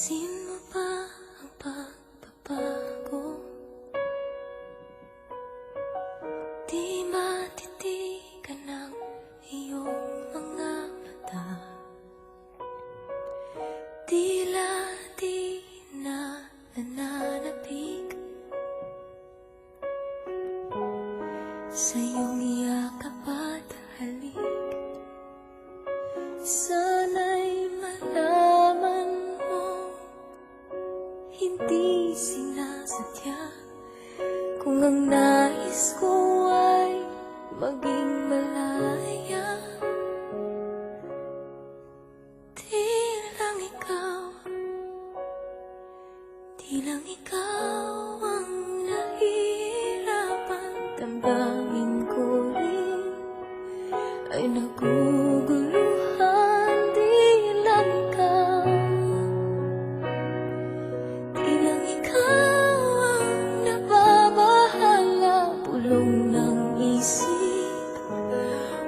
Pansin mo ba ang pagbabago? Di matitigan ng iyong mga mata. Tila di na nananapig sa iyong yakap at halik. Sana'y malaman mo, hindi sinasadya. Kung ang nais ko ay maging malaya, di lang ikaw ang nahihirapan. Damdamin ko rin ay naguguluhan. Di lang ikaw ang nababahala. Pulong ng isip,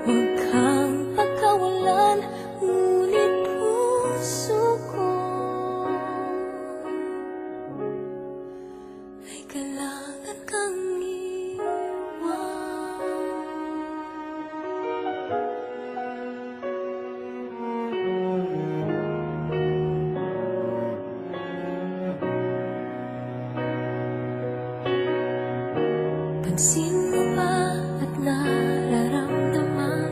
huwag kang pagkawalan. Ngunit puso ko ay kailangan kang pansin mo ba at nararamdaman?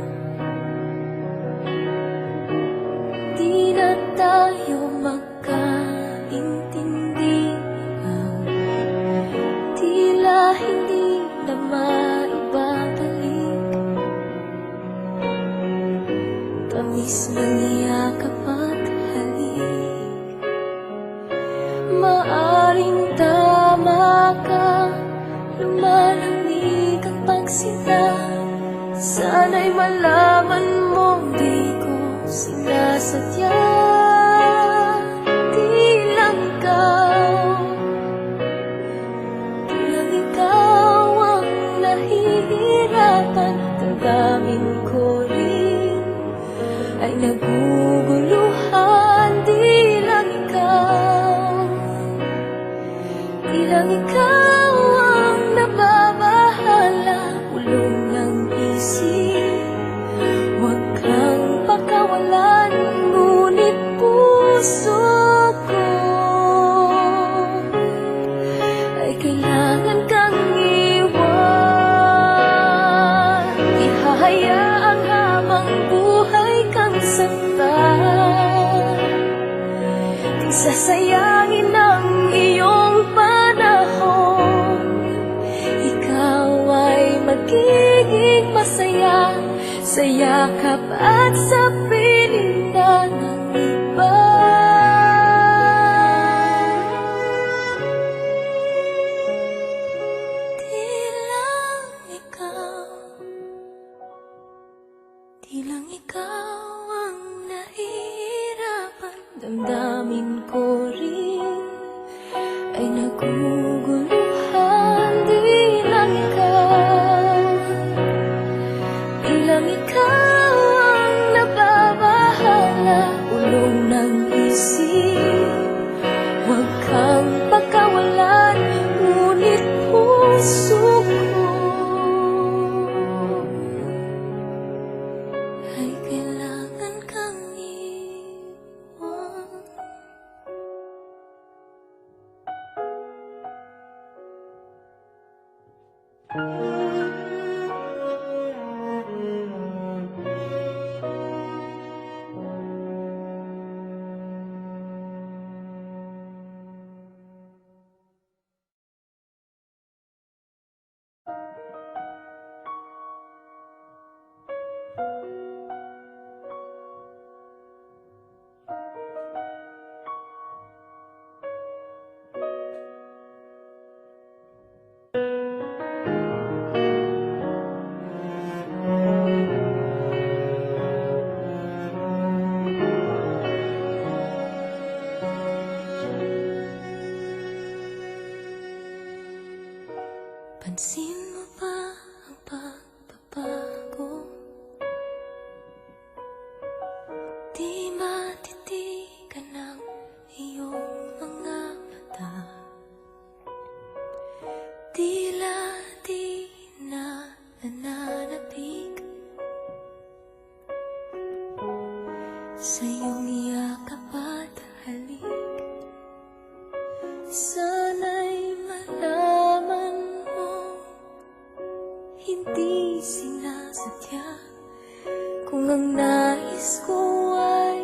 Di na tayo magkaintindihan. Tila hindi na maibabalik tamis ng yakap at halik. Maaring tama ka, lumalamig ang pagsinta. Sana'y malaman mo, di ko sinasadya. Di lang ikaw ang nahihirapan. Damdamin ko rin ay naguguluhan. Di lang ikaw ang nababahala. Ulong ng isip, huwag kang pakawalan. Ngunit puso ko ay kailangan kang iwan. Ihahayaang habang buhay kang saktan. Di sasayangin ang iyong panahon. Ikaw ay magiging masaya sa yakap at sa piling ng iba. Di lang ikaw ang nahihirapan. Damdamin ko rin ay naguguluhan. Di lang ikaw ang nababahala. Ulong ng isip, huwag kang pagkawalan. Ngunit puso ko ay kailangan kang iwan. Pansin mo ba ang pagbabago? Di matitigan ng iyong Sana'y malaman mo, hindi sinasadya. Kung ang nais ko ay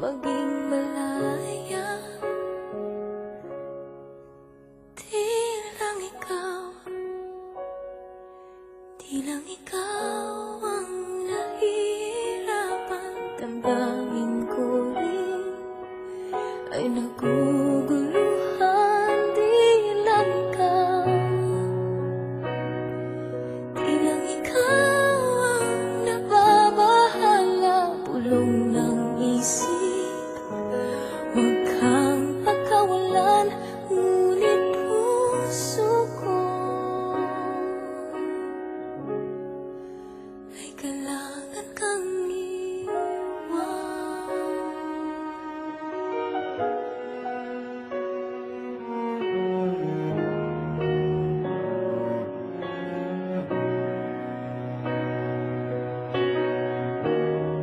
maging malaya, di lang ikaw, di lang ikaw ang nahihirapan. Damdamin ko rin ay naguguluhan. Di lang ikaw, di lang ikaw ang nababahala. Pulong ng isip, huwag kang pagkawalan, ngunit puso ko ay kailangan kang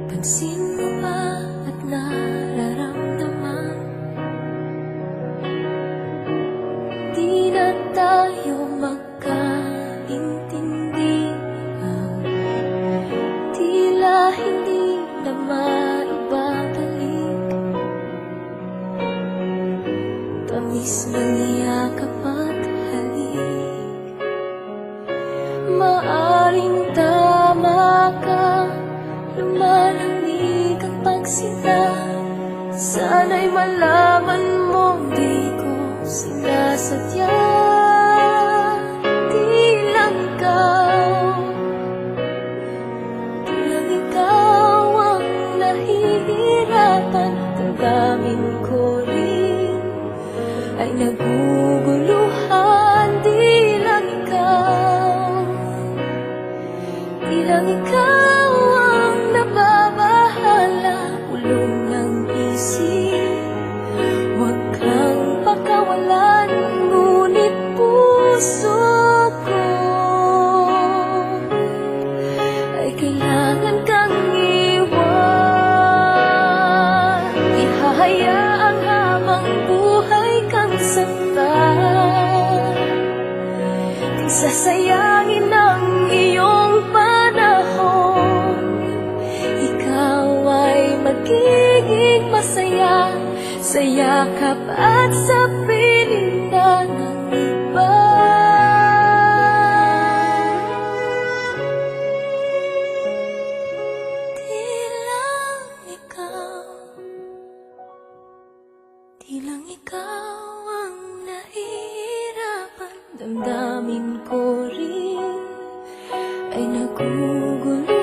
pansin mo ba at nararamdaman? Di na tayo magkaintindihan. Tila hindi na maibabalik tamis ng yakap at halik. Maaring tama ka, lumalamig ang pagsita. Sana'y malaman mo, di ko sinasadya. Di lang ikaw, di lang ikaw ang nahihirapan. Damdamin ko rin ay naguguluhan. Di lang ikaw, di lang ikaw ang nababahala. Ulong ng isip, huwag kang pakawalan, ngunit puso ko ay kailangan kang iwan. Ihahayaang habang buhay kang saktan, di sasayangin ang iyong panahon. Ikaw ay magiging masaya sa yakap at sa piling ng iba. Di lang ikaw, di lang ikaw ang nahihirapan. Damdamin ko rin ay nagugulo.